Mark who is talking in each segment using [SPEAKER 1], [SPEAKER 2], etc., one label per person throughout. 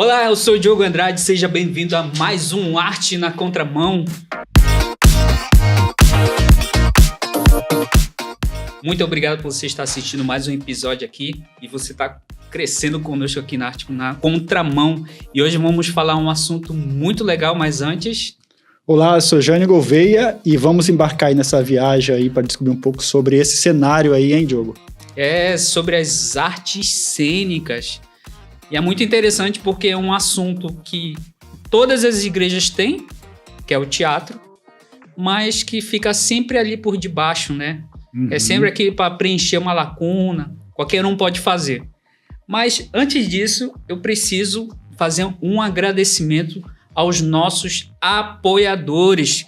[SPEAKER 1] Olá, eu sou o Diogo Andrade, seja bem-vindo a mais um Arte na Contramão. Muito obrigado por você estar assistindo mais um episódio aqui e você está crescendo conosco aqui na Arte na Contramão. E hoje vamos falar um assunto muito legal, mas antes...
[SPEAKER 2] Olá, eu sou Jânio Gouveia e vamos embarcar aí nessa viagem aí para descobrir um pouco sobre esse cenário aí, hein, Diogo?
[SPEAKER 1] É sobre as artes cênicas. E é muito interessante porque é um assunto que todas as igrejas têm, que é o teatro, mas que fica sempre ali por debaixo, né? É sempre aqui para preencher uma lacuna, qualquer um pode fazer. Mas antes disso, eu preciso fazer um agradecimento aos nossos apoiadores.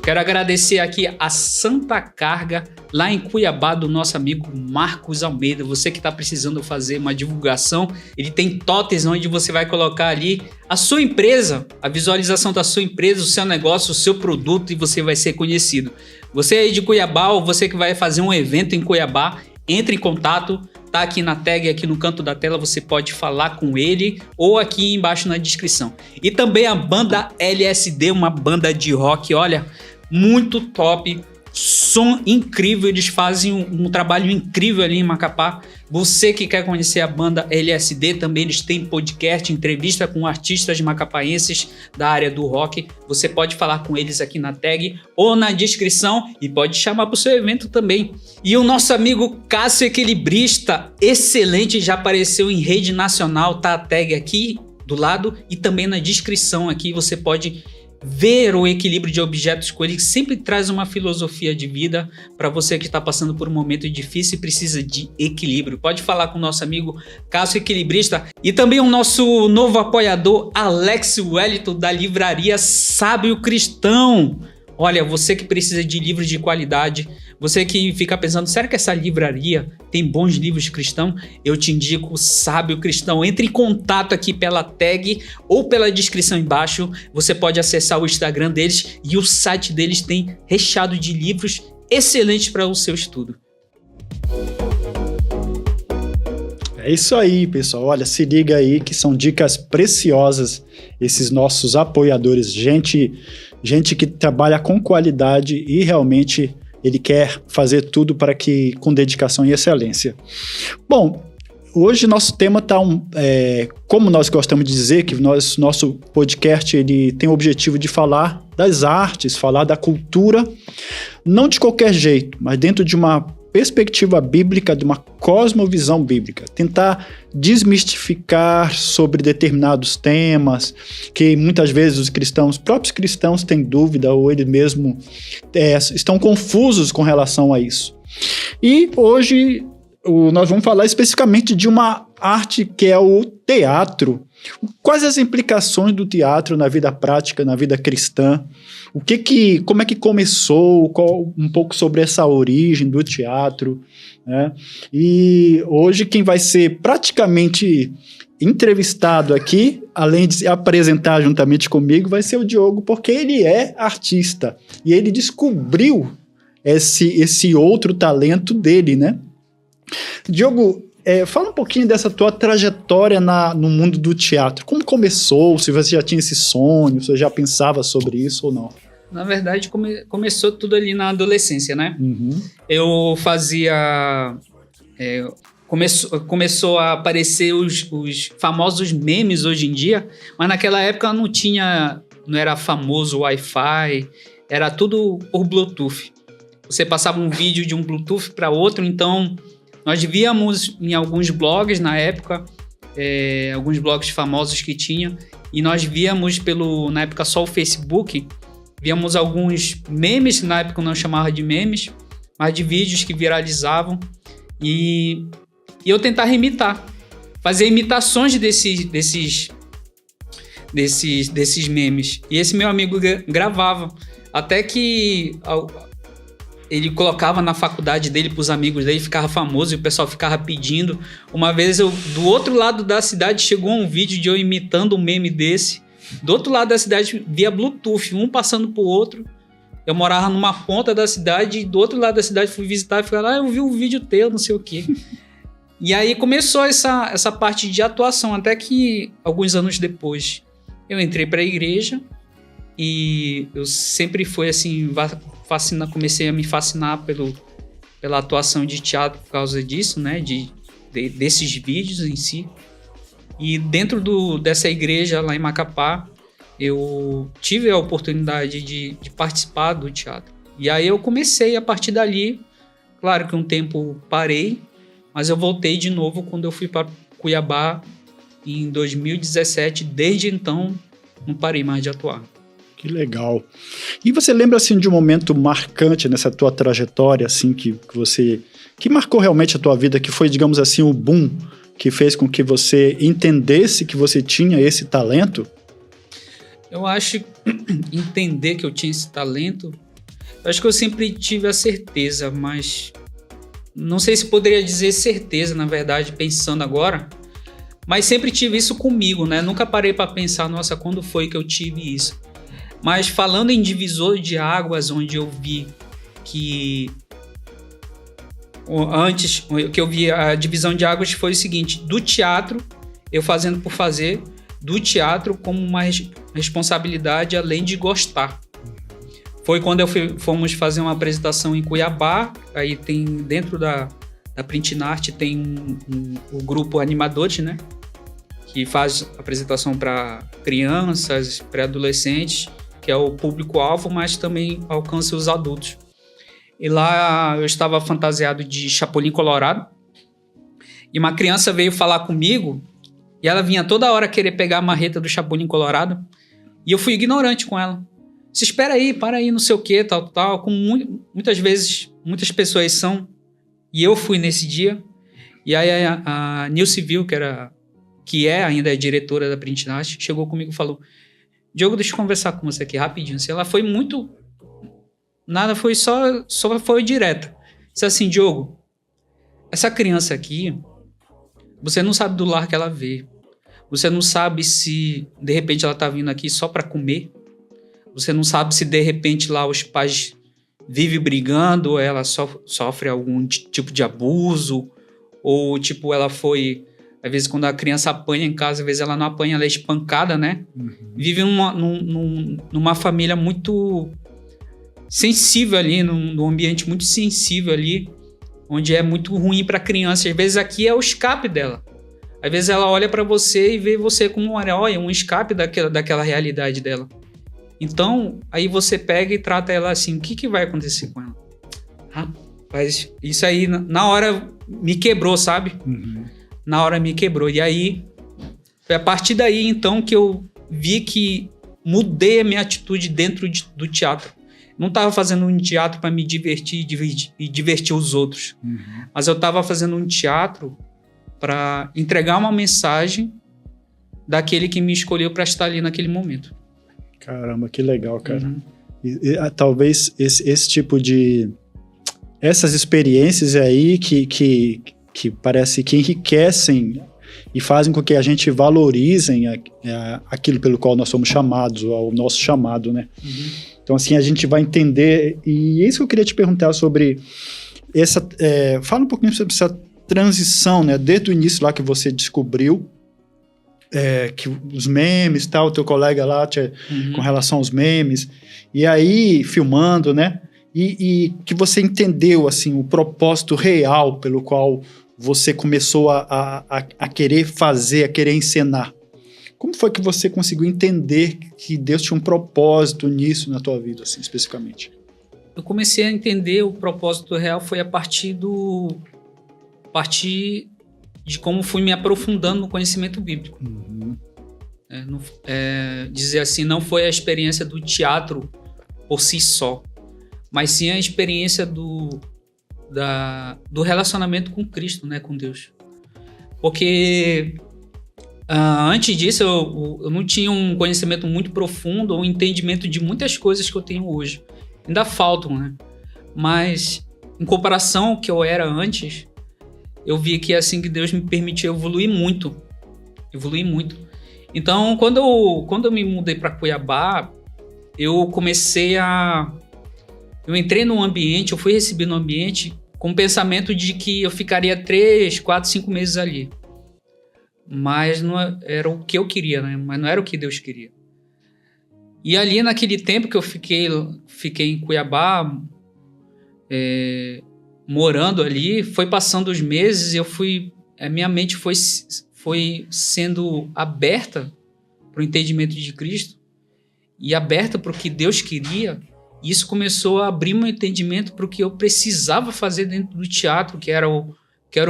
[SPEAKER 1] Quero agradecer aqui a Santa Carga, lá em Cuiabá, do nosso amigo Marcos Almeida. Você que está precisando fazer uma divulgação, ele tem totens onde você vai colocar ali a sua empresa, a visualização da sua empresa, o seu negócio, o seu produto, e você vai ser conhecido. Você aí de Cuiabá, ou você que vai fazer um evento em Cuiabá, entre em contato, tá aqui na tag, aqui no canto da tela, você pode falar com ele ou aqui embaixo na descrição. E também a banda LSD, uma banda de rock, olha, muito top, som incrível, eles fazem um trabalho incrível ali em Macapá. Você que quer conhecer a banda LSD, também eles têm podcast, entrevista com artistas macapaenses da área do rock. Você pode falar com eles aqui na tag ou na descrição e pode chamar para o seu evento também. E o nosso amigo Cássio Equilibrista, excelente, já apareceu em rede nacional, tá a tag aqui do lado e também na descrição aqui você pode ver o equilíbrio de objetos com ele, que sempre traz uma filosofia de vida para você que está passando por um momento difícil e precisa de equilíbrio. Pode falar com o nosso amigo Cássio Equilibrista e também o nosso novo apoiador Alex Wellington da livraria Sábio Cristão. Olha, você que precisa de livros de qualidade, você que fica pensando, será que essa livraria tem bons livros de cristão? Eu te indico o Sábio Cristão. Entre em contato aqui pela tag ou pela descrição embaixo. Você pode acessar o Instagram deles e o site deles tem recheado de livros excelentes para o seu estudo.
[SPEAKER 2] É isso aí, pessoal. Olha, se liga aí que são dicas preciosas esses nossos apoiadores. Gente que trabalha com qualidade e realmente ele quer fazer tudo para que com dedicação e excelência. Bom, hoje nosso tema está como nós gostamos de dizer, que nosso podcast ele tem o objetivo de falar das artes, falar da cultura, não de qualquer jeito, mas dentro de uma perspectiva bíblica, de uma cosmovisão bíblica, tentar desmistificar sobre determinados temas que muitas vezes os próprios cristãos têm dúvida ou eles mesmos estão confusos com relação a isso. E hoje nós vamos falar especificamente de uma arte que é o teatro. Quais as implicações do teatro na vida prática, na vida cristã? Como é que começou? Um pouco sobre essa origem do teatro, né? E hoje quem vai ser praticamente entrevistado aqui, além de se apresentar juntamente comigo, vai ser o Diogo, porque ele é artista e ele descobriu esse outro talento dele, né? Diogo, fala um pouquinho dessa tua trajetória no mundo do teatro. Como começou? Se você já tinha esse sonho, se você já pensava sobre isso ou não?
[SPEAKER 1] Na verdade, começou tudo ali na adolescência, né? Eu fazia... Começou a aparecer os famosos memes hoje em dia, mas naquela época não era famoso Wi-Fi, era tudo por Bluetooth. Você passava um vídeo de um Bluetooth para outro, então... Nós víamos em alguns blogs na época, alguns blogs famosos que tinha, e nós víamos na época só o Facebook, víamos alguns memes, na época não chamava de memes, mas de vídeos que viralizavam, e eu tentava imitar, fazer imitações desses memes, e esse meu amigo gravava, até que... Ele colocava na faculdade dele para os amigos dele, ficava famoso e o pessoal ficava pedindo. Uma vez, do outro lado da cidade, chegou um vídeo de eu imitando um meme desse. Do outro lado da cidade, via Bluetooth, um passando pro outro. Eu morava numa ponta da cidade e do outro lado da cidade fui visitar e falei, eu vi um vídeo teu, não sei o quê. E aí começou essa parte de atuação, até que alguns anos depois eu entrei para a igreja e eu sempre fui assim, comecei a me fascinar pela atuação de teatro por causa disso, né, desses vídeos em si. E dentro dessa igreja lá em Macapá, eu tive a oportunidade de participar do teatro. E aí eu comecei a partir dali, claro que um tempo parei, mas eu voltei de novo quando eu fui para Cuiabá em 2017. Desde então, não parei mais de atuar.
[SPEAKER 2] Que legal. E você lembra assim de um momento marcante nessa tua trajetória, assim, que marcou realmente a tua vida, que foi, digamos assim, o boom que fez com que você entendesse que você tinha esse talento?
[SPEAKER 1] Eu acho entender que eu tinha esse talento, eu acho que eu sempre tive a certeza, mas não sei se poderia dizer certeza, na verdade, pensando agora, mas sempre tive isso comigo, né? Nunca parei para pensar, nossa, quando foi que eu tive isso? Mas falando em divisor de águas, onde eu vi que antes que eu vi a divisão de águas foi o seguinte: do teatro, eu fazendo por fazer, do teatro como uma responsabilidade além de gostar. Foi quando fomos fazer uma apresentação em Cuiabá, aí tem dentro da Printnart tem o grupo Animadores, né? Que faz apresentação para crianças, pré-adolescentes, que é o público-alvo, mas também alcança os adultos. E lá eu estava fantasiado de Chapolin Colorado, e uma criança veio falar comigo, e ela vinha toda hora querer pegar a marreta do Chapolin Colorado, e eu fui ignorante com ela. Se espera aí, para aí, não sei o que, tal, como muitas vezes, muitas pessoas são, e eu fui nesse dia, e aí a Nilce Viu, que ainda é diretora da Printnart, chegou comigo e falou: Diogo, deixa eu conversar com você aqui rapidinho. Assim, ela foi muito... Nada, foi só foi direta. Disse assim: Diogo, essa criança aqui, você não sabe do lar que ela veio. Você não sabe se, de repente, ela está vindo aqui só para comer. Você não sabe se, de repente, lá os pais vivem brigando, ou ela sofre algum tipo de abuso, ou, tipo, ela foi... Às vezes, quando a criança apanha em casa, às vezes ela não apanha, ela é espancada, né? Uhum. Vive numa família muito sensível ali, num ambiente muito sensível ali, onde é muito ruim para a criança. Às vezes aqui é o escape dela. Às vezes ela olha para você e vê você como um herói, um escape daquela realidade dela. Então, aí você pega e trata ela assim: o que vai acontecer com ela? Rapaz, isso aí na hora me quebrou, sabe? Uhum. Na hora me quebrou. E aí, foi a partir daí, então, que eu vi que mudei a minha atitude dentro do teatro. Não estava fazendo um teatro para me divertir e divertir os outros. Uhum. Mas eu estava fazendo um teatro para entregar uma mensagem daquele que me escolheu para estar ali naquele momento.
[SPEAKER 2] Caramba, que legal, cara. Uhum. Talvez esse tipo de... Essas experiências aí que parece que enriquecem e fazem com que a gente valorizem aquilo pelo qual nós somos chamados, ou ao nosso chamado, né? Uhum. Então, assim, a gente vai entender, e é isso que eu queria te perguntar sobre essa... fala um pouquinho sobre essa transição, né? Desde o início lá que você descobriu que os memes e tal, o teu colega lá com relação aos memes, e aí filmando, né? E que você entendeu, assim, o propósito real pelo qual você começou a querer fazer, a querer encenar. Como foi que você conseguiu entender que Deus tinha um propósito nisso na tua vida, assim, especificamente?
[SPEAKER 1] Eu comecei a entender o propósito real foi a partir de como fui me aprofundando no conhecimento bíblico. Uhum. Dizer assim, não foi a experiência do teatro por si só, mas sim a experiência do relacionamento com Cristo, né, com Deus. Porque antes disso eu não tinha um conhecimento muito profundo ou um entendimento de muitas coisas que eu tenho hoje. Ainda faltam, né? Mas em comparação ao que eu era antes, eu vi que assim que Deus me permitiu evoluir muito. Então, quando eu me mudei para Cuiabá, eu entrei num ambiente, eu fui recebido num ambiente com o pensamento de que eu ficaria 3, 4, 5 meses ali. Mas não era o que eu queria, né? Mas não era o que Deus queria. E ali, naquele tempo que eu fiquei em Cuiabá, morando ali, foi passando os meses e a minha mente foi sendo aberta para o entendimento de Cristo e aberta para o que Deus queria. E isso começou a abrir meu entendimento para o que eu precisava fazer dentro do teatro, que era o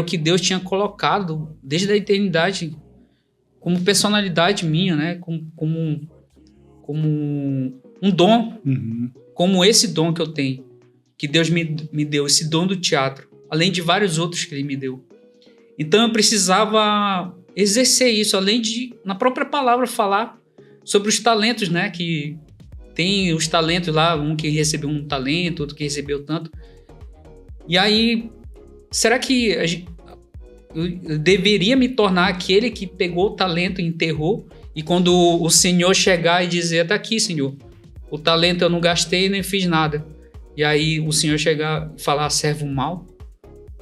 [SPEAKER 1] que Deus tinha colocado desde a eternidade como personalidade minha, né? Como um dom, como esse dom que eu tenho, que Deus me deu, esse dom do teatro, além de vários outros que Ele me deu. Então eu precisava exercer isso, além de, na própria palavra, falar sobre os talentos, né? Que tem os talentos lá, um que recebeu um talento, outro que recebeu tanto. E aí, será que eu deveria me tornar aquele que pegou o talento e enterrou? E quando o Senhor chegar e dizer, tá aqui, Senhor, o talento eu não gastei nem fiz nada. E aí o Senhor chegar e falar, servo mau?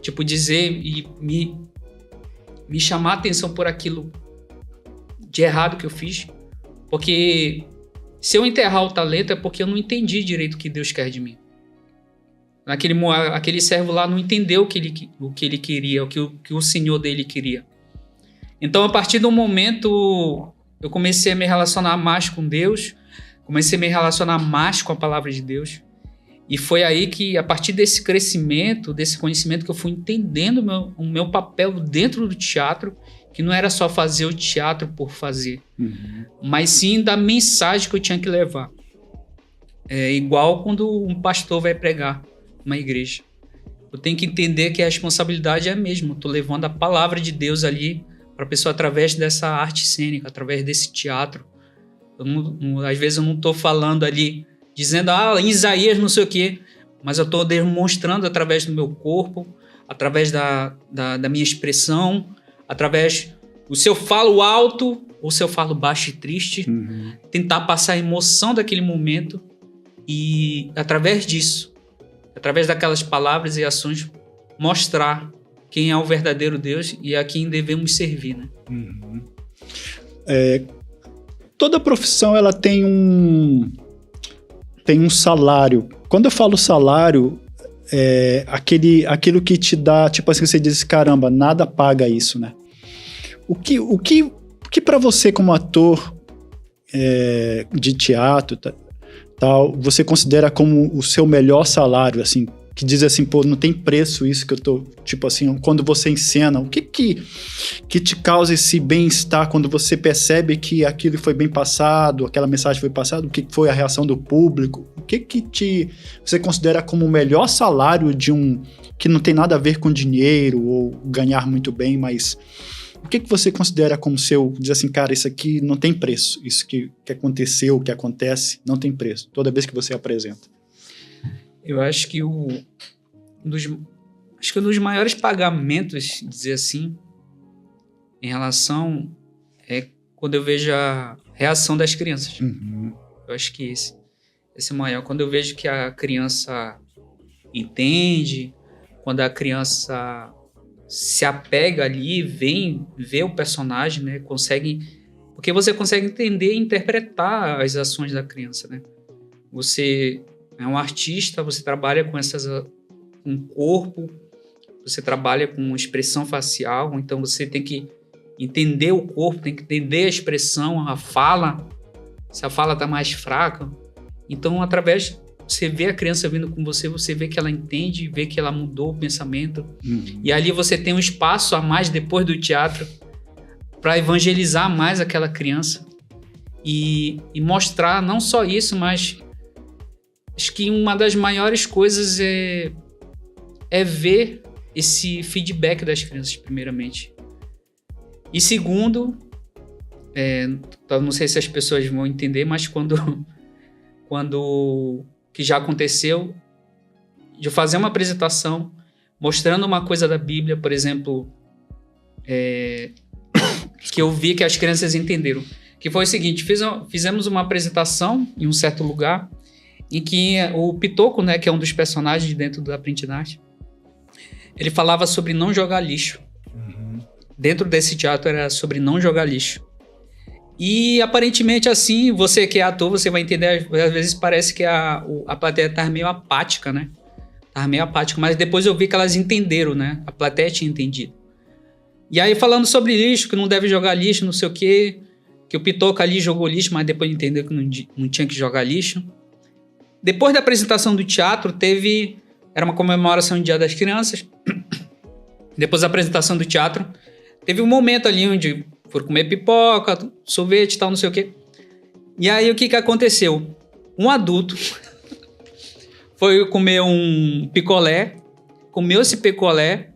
[SPEAKER 1] Tipo, dizer e me chamar a atenção por aquilo de errado que eu fiz. Porque se eu enterrar o talento é porque eu não entendi direito o que Deus quer de mim. Aquele servo lá não entendeu o que ele queria, o que o Senhor dele queria. Então, a partir do momento, eu comecei a me relacionar mais com Deus, comecei a me relacionar mais com a palavra de Deus. E foi aí que, a partir desse crescimento, desse conhecimento, que eu fui entendendo o meu papel dentro do teatro, que não era só fazer o teatro por fazer, mas sim da mensagem que eu tinha que levar. É igual quando um pastor vai pregar uma igreja. Eu tenho que entender que a responsabilidade é a mesma. Eu estou levando a palavra de Deus ali para a pessoa através dessa arte cênica, através desse teatro. Às vezes eu não estou falando ali, dizendo, em Isaías não sei o quê, mas eu estou demonstrando através do meu corpo, através da minha expressão, através se eu falo alto ou se eu falo baixo e triste, tentar passar a emoção daquele momento e, através disso, através daquelas palavras e ações, mostrar quem é o verdadeiro Deus e a quem devemos servir, né?
[SPEAKER 2] Toda profissão ela tem um salário. Quando eu falo salário, aquilo que te dá, tipo assim, você diz, caramba, nada paga isso, né? O que para você como ator de teatro, tal, você considera como o seu melhor salário, assim, que diz assim, pô, não tem preço isso que eu tô, tipo assim, quando você encena, o que te causa esse bem-estar quando você percebe que aquilo foi bem passado, aquela mensagem foi passada, o que foi a reação do público, o que você considera como o melhor salário que não tem nada a ver com dinheiro ou ganhar muito bem, mas o que você considera como seu, diz assim, cara, isso aqui não tem preço, isso que aconteceu, que acontece, não tem preço, toda vez que você apresenta?
[SPEAKER 1] Eu acho que um dos maiores pagamentos, dizer assim, em relação é quando eu vejo a reação das crianças. Eu acho que esse é o maior. Quando eu vejo que a criança entende, quando a criança se apega ali, vê o personagem, né? Porque você consegue entender e interpretar as ações da criança, né? Você é um artista, você trabalha com com corpo, você trabalha com expressão facial, então você tem que entender o corpo, tem que entender a expressão, a fala, se a fala está mais fraca. Então, através, você vê a criança vindo com você, você vê que ela entende, vê que ela mudou o pensamento. E ali você tem um espaço a mais depois do teatro para evangelizar mais aquela criança e mostrar não só isso, mas acho que uma das maiores coisas é ver esse feedback das crianças, primeiramente. E segundo, não sei se as pessoas vão entender, mas quando que já aconteceu, de fazer uma apresentação mostrando uma coisa da Bíblia, por exemplo, que eu vi que as crianças entenderam. Que foi o seguinte, fizemos uma apresentação em um certo lugar, em que o Pitoco, né, que é um dos personagens dentro da Print Art, ele falava sobre não jogar lixo. Dentro desse teatro era sobre não jogar lixo. E aparentemente assim, você que é ator, você vai entender, às vezes parece que a plateia tá meio apática, né? Tava meio apática, mas depois eu vi que elas entenderam, né? A plateia tinha entendido. E aí falando sobre lixo, que não deve jogar lixo, não sei o quê, que o Pitoca ali jogou lixo, mas depois entendeu que não tinha que jogar lixo. Depois da apresentação do teatro, era uma comemoração do Dia das Crianças. Depois da apresentação do teatro, teve um momento ali onde foram comer pipoca, sorvete e tal, não sei o quê. E aí o que aconteceu? Um adulto foi comer um picolé, comeu esse picolé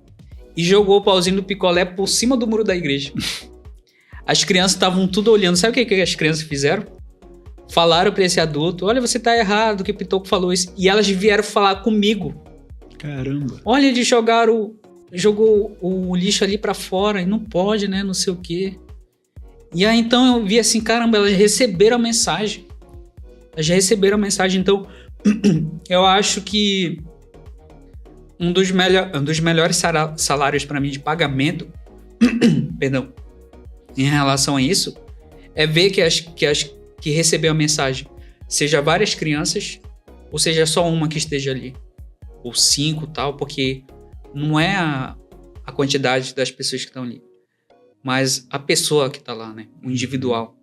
[SPEAKER 1] e jogou o pauzinho do picolé por cima do muro da igreja. As crianças estavam tudo olhando. Sabe o que as crianças fizeram? Falaram pra esse adulto: olha, você tá errado, que o Pitoco falou isso. E elas vieram falar comigo.
[SPEAKER 2] Caramba.
[SPEAKER 1] Olha, eles jogou o lixo ali pra fora e não pode, né? Não sei o quê. E aí então eu vi assim, caramba, elas receberam a mensagem. Então eu acho que um dos melhores salários para mim de pagamento, perdão, em relação a isso, é ver que recebeu a mensagem, seja várias crianças, ou seja só uma que esteja ali, ou 5 tal, porque não é a quantidade das pessoas que estão ali, mas a pessoa que está lá, né? O individual.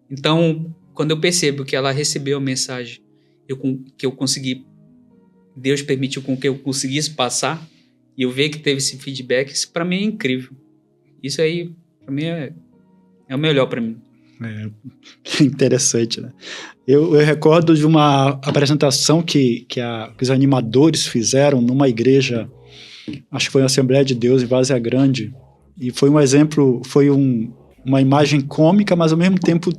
[SPEAKER 1] Então, quando eu percebo que ela recebeu a mensagem, que eu consegui, Deus permitiu com que eu conseguisse passar, e eu ver que teve esse feedback, isso para mim é incrível. Isso aí, para mim, é o melhor para mim.
[SPEAKER 2] É interessante, né? Eu recordo de uma apresentação que os animadores fizeram numa igreja, acho que foi na Assembleia de Deus em Várzea Grande, e foi um exemplo, uma imagem cômica, mas ao mesmo tempo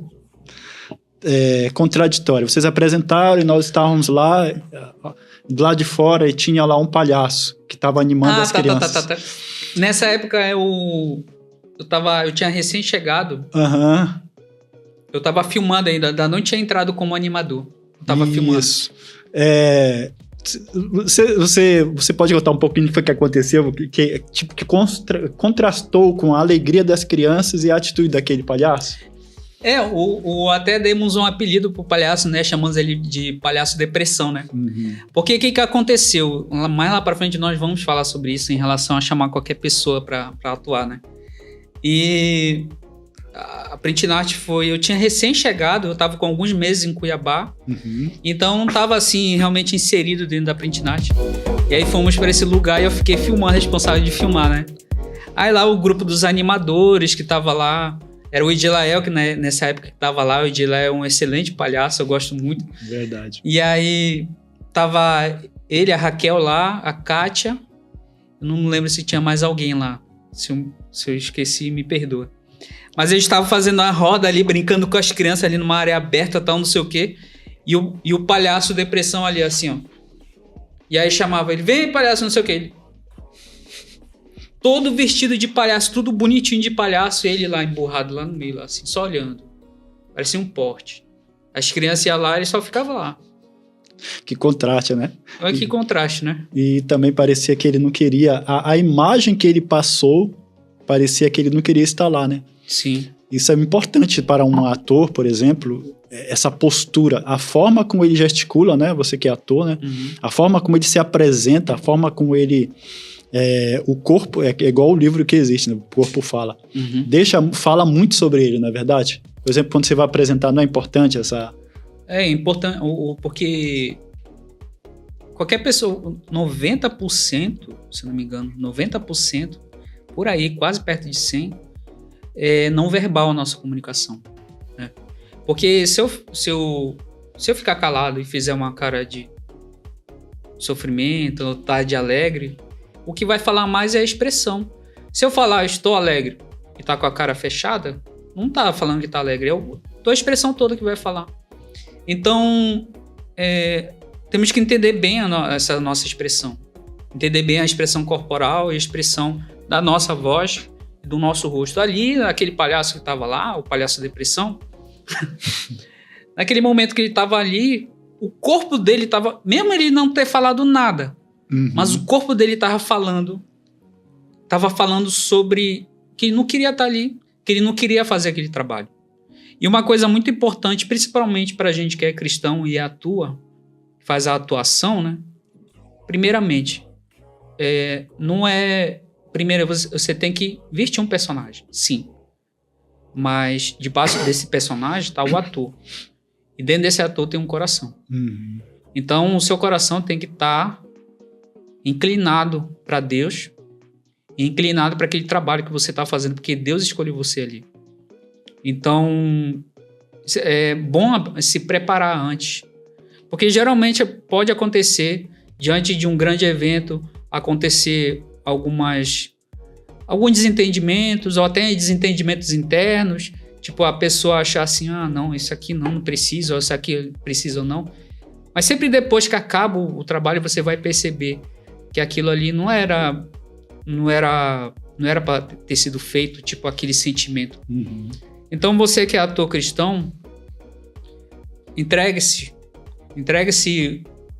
[SPEAKER 2] contraditória. Vocês apresentaram e nós estávamos lá de fora, e tinha lá um palhaço que estava animando as crianças.
[SPEAKER 1] Tá. Nessa época eu tinha recém-chegado. Eu tava filmando ainda não tinha entrado como animador. Eu tava filmando. Isso.
[SPEAKER 2] Você pode contar um pouquinho do que aconteceu, que contrastou com a alegria das crianças e a atitude daquele palhaço?
[SPEAKER 1] Até demos um apelido pro palhaço, né? Chamamos ele de palhaço depressão, né? Porque o que aconteceu? Mais lá pra frente nós vamos falar sobre isso em relação a chamar qualquer pessoa pra atuar, né? E a Print Night eu tinha recém-chegado, eu tava com alguns meses em Cuiabá, então não tava assim realmente inserido dentro da Print Night. E aí fomos para esse lugar e eu fiquei filmando, responsável de filmar, né? Aí lá o grupo dos animadores que tava lá, era o Edilael, que nessa época que tava lá, o Edilael é um excelente palhaço, eu gosto muito.
[SPEAKER 2] Verdade.
[SPEAKER 1] E aí tava ele, a Raquel lá, a Kátia, eu não lembro se tinha mais alguém lá. Se eu esqueci, me perdoa. Mas eles estavam fazendo a roda ali, brincando com as crianças ali numa área aberta, tal, não sei o quê. E o palhaço depressão ali, assim, ó. E aí chamava ele: vem, palhaço, não sei o quê. Ele, todo vestido de palhaço, tudo bonitinho de palhaço, ele lá emburrado lá no meio, lá, assim, só olhando. Parecia um porte. As crianças iam lá e ele só ficava lá.
[SPEAKER 2] Que contraste, né?
[SPEAKER 1] Olha que contraste, né?
[SPEAKER 2] E também parecia que ele não queria... A imagem que ele passou, parecia que ele não queria estar lá, né?
[SPEAKER 1] Sim.
[SPEAKER 2] Isso é importante para um ator, por exemplo, essa postura, a forma como ele gesticula, né? Você que é ator, né? A forma como ele se apresenta, a forma como ele... o corpo é igual o livro que existe, né? O corpo fala. Fala muito sobre ele, não é verdade? Por exemplo, quando você vai apresentar, não é importante essa...
[SPEAKER 1] É importante, porque qualquer pessoa, 90%, se não me engano, 90%, por aí, quase perto de 100%, é não verbal a nossa comunicação, né? Porque se eu ficar calado e fizer uma cara de sofrimento, ou tá de alegre, o que vai falar mais é a expressão. Se eu falar estou alegre e tá com a cara fechada, não tá falando que tá alegre, é a tua expressão toda que vai falar. Então, temos que entender bem essa nossa expressão. Entender bem a expressão corporal e a expressão da nossa voz e do nosso rosto. Ali, aquele palhaço que estava lá, o palhaço depressão, naquele momento que ele estava ali, o corpo dele estava... Mesmo ele não ter falado nada, mas o corpo dele estava falando estava falando sobre que ele não queria estar ali, que ele não queria fazer aquele trabalho. E uma coisa muito importante, principalmente para a gente que é cristão e atua, faz a atuação, né? Primeiramente, primeiro você tem que vestir um personagem, sim. Mas debaixo desse personagem está o ator. E dentro desse ator tem um coração.
[SPEAKER 2] Uhum.
[SPEAKER 1] Então, o seu coração tem que estar inclinado para Deus e inclinado para aquele trabalho que você está fazendo, porque Deus escolheu você ali. Então, é bom se preparar antes. Porque geralmente pode acontecer, diante de um grande evento, acontecer alguns desentendimentos ou até desentendimentos internos, tipo a pessoa achar assim, não, isso aqui não precisa, ou isso aqui precisa ou não. Mas sempre depois que acaba o trabalho, você vai perceber que aquilo ali não era para ter sido feito, tipo aquele sentimento.
[SPEAKER 2] Uhum.
[SPEAKER 1] Então você que é ator cristão, entregue-se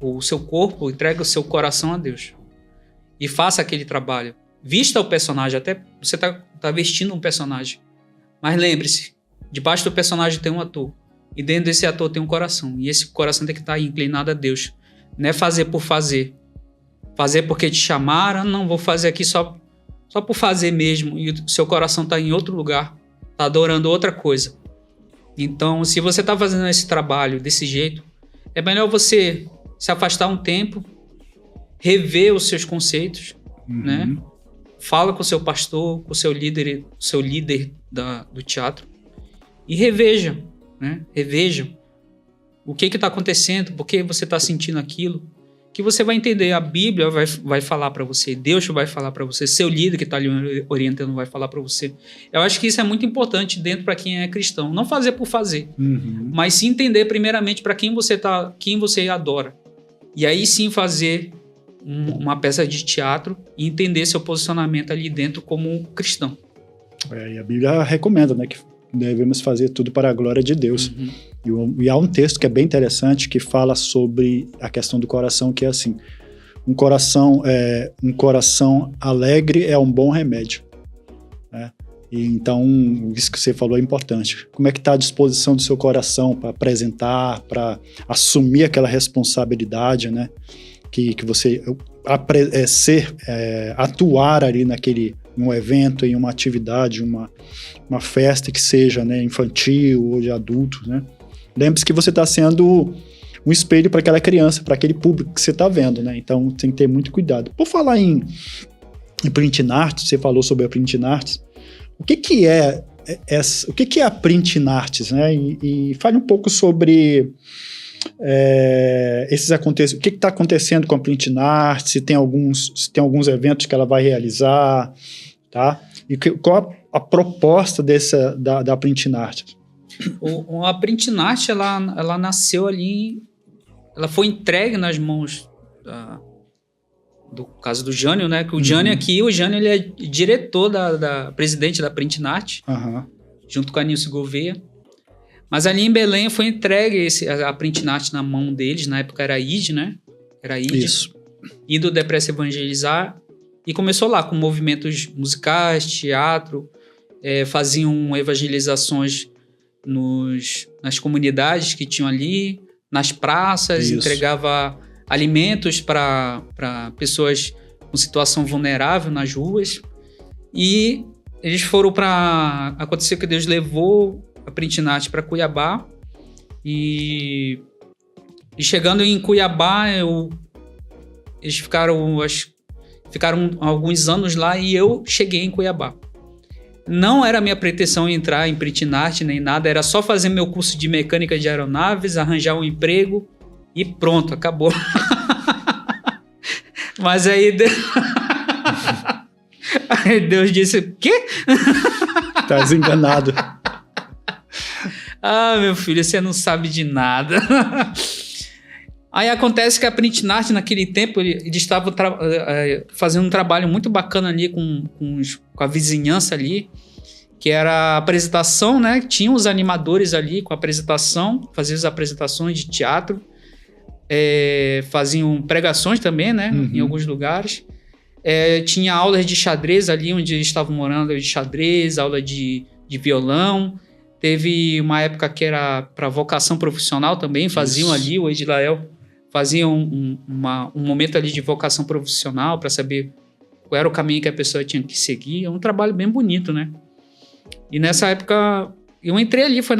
[SPEAKER 1] o seu corpo, entregue o seu coração a Deus e faça aquele trabalho. Vista o personagem, até você tá vestindo um personagem. Mas lembre-se, debaixo do personagem tem um ator. E dentro desse ator tem um coração. E esse coração tem que estar inclinado a Deus. Não é fazer por fazer. Fazer porque te chamaram. Não, vou fazer aqui só por fazer mesmo. E o seu coração está em outro lugar. Está adorando outra coisa. Então, se você está fazendo esse trabalho desse jeito, é melhor você se afastar um tempo, rever os seus conceitos, né? Fala com o seu pastor, com o seu líder do teatro e reveja, né? Reveja o que está acontecendo, por que você está sentindo aquilo, que você vai entender. A Bíblia vai falar para você, Deus vai falar para você, seu líder que está ali orientando vai falar para você. Eu acho que isso é muito importante dentro para quem é cristão. Não fazer por fazer, mas sim entender primeiramente para quem você adora. E aí sim fazer uma peça de teatro e entender seu posicionamento ali dentro como cristão.
[SPEAKER 2] E a Bíblia recomenda, né, que devemos fazer tudo para a glória de Deus. E há um texto que é bem interessante que fala sobre a questão do coração, que é assim: um coração alegre é um bom remédio, né? E então, isso que você falou é importante. Como é que está a disposição do seu coração para apresentar, para assumir aquela responsabilidade, né? Que você atuar ali num evento, em uma atividade, uma festa que seja, né, infantil ou de adultos, né? Lembre-se que você está sendo um espelho para aquela criança, para aquele público que você está vendo, né? Então tem que ter muito cuidado. Por falar em Printing Arts, você falou sobre a Printing Arts. O que é a Printing Arts, né? E fale um pouco sobre esses acontecimentos. O que está acontecendo com a Printing Arts? Se tem alguns eventos que ela vai realizar, tá? E qual a proposta da Printing Arts?
[SPEAKER 1] A Printing Arts, ela nasceu ali, ela foi entregue nas mãos do caso do Jânio, né? Que o Jânio aqui, ele é diretor presidente da Printing Arts, junto com a Nilce Gouveia. Mas ali em Belém foi entregue a Printing Arts na mão deles, na época era a ID, né? Era a ID. Isso. Indo Depressa Evangelizar. E começou lá com movimentos musicais, teatro, faziam evangelizações nas comunidades que tinham ali, nas praças. Isso. Entregava alimentos para pessoas com situação vulnerável nas ruas. E eles foram para... Aconteceu que Deus levou a Printing Arts para Cuiabá. E chegando em Cuiabá, eles ficaram alguns anos lá e eu cheguei em Cuiabá. Não era minha pretensão entrar em Printing Arts nem nada, era só fazer meu curso de mecânica de aeronaves, arranjar um emprego e pronto, acabou. Mas aí Deus disse, o quê?
[SPEAKER 2] Tá desenganado.
[SPEAKER 1] Meu filho, você não sabe de nada. Aí acontece que a Printing Arts, naquele tempo, eles estavam fazendo um trabalho muito bacana ali com a vizinhança ali, que era a apresentação, né? Tinha os animadores ali com a apresentação, faziam as apresentações de teatro, faziam pregações também, né? Em alguns lugares. Tinha aulas de xadrez ali onde eles estavam morando, de xadrez, aula de violão. Teve uma época que era para vocação profissional também, faziam ali, o Edilael fazia um momento ali de vocação profissional para saber qual era o caminho que a pessoa tinha que seguir. É um trabalho bem bonito, né? E nessa época, eu entrei ali, foi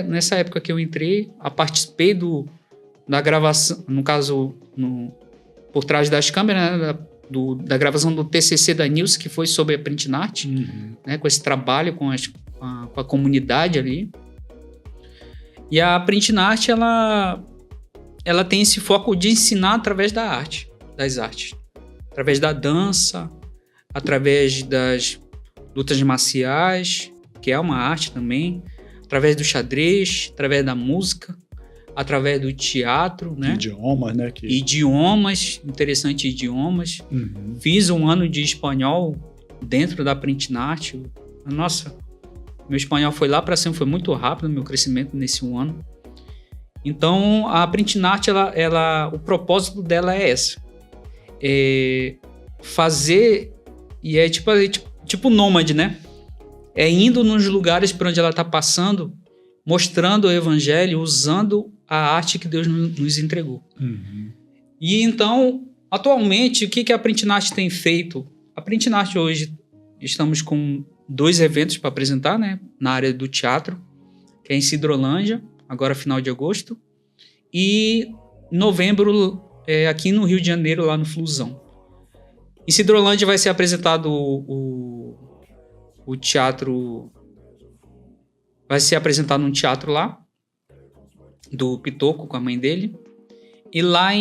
[SPEAKER 1] nessa época que eu entrei, participei da gravação, no caso, por trás das câmeras, né, da gravação do TCC da Nilce, que foi sobre a Printnart, né, com esse trabalho com a comunidade ali. E a Printnart, ela tem esse foco de ensinar através das artes. Através da dança, através das lutas marciais, que é uma arte também, através do xadrez, através da música, através do teatro, né?
[SPEAKER 2] Idiomas, né?
[SPEAKER 1] Idiomas, interessante idiomas. Fiz um ano de espanhol dentro da Printnart. Nossa, meu espanhol foi lá para cima, foi muito rápido meu crescimento nesse um ano. Então, a Printnart, o propósito dela é esse. Fazer, e é tipo nômade, né? Indo nos lugares por onde ela está passando, mostrando o evangelho, usando a arte que Deus nos entregou. E então, atualmente, o que a Printnart tem feito? A Printnart hoje, estamos com 2 eventos para apresentar, né? Na área do teatro, que é em Sidrolândia, agora final de agosto, e em novembro, aqui no Rio de Janeiro, lá no Flusão. Em Sidrolândia vai ser apresentado o teatro, vai ser apresentado um teatro lá, do Pitoco com a mãe dele, e lá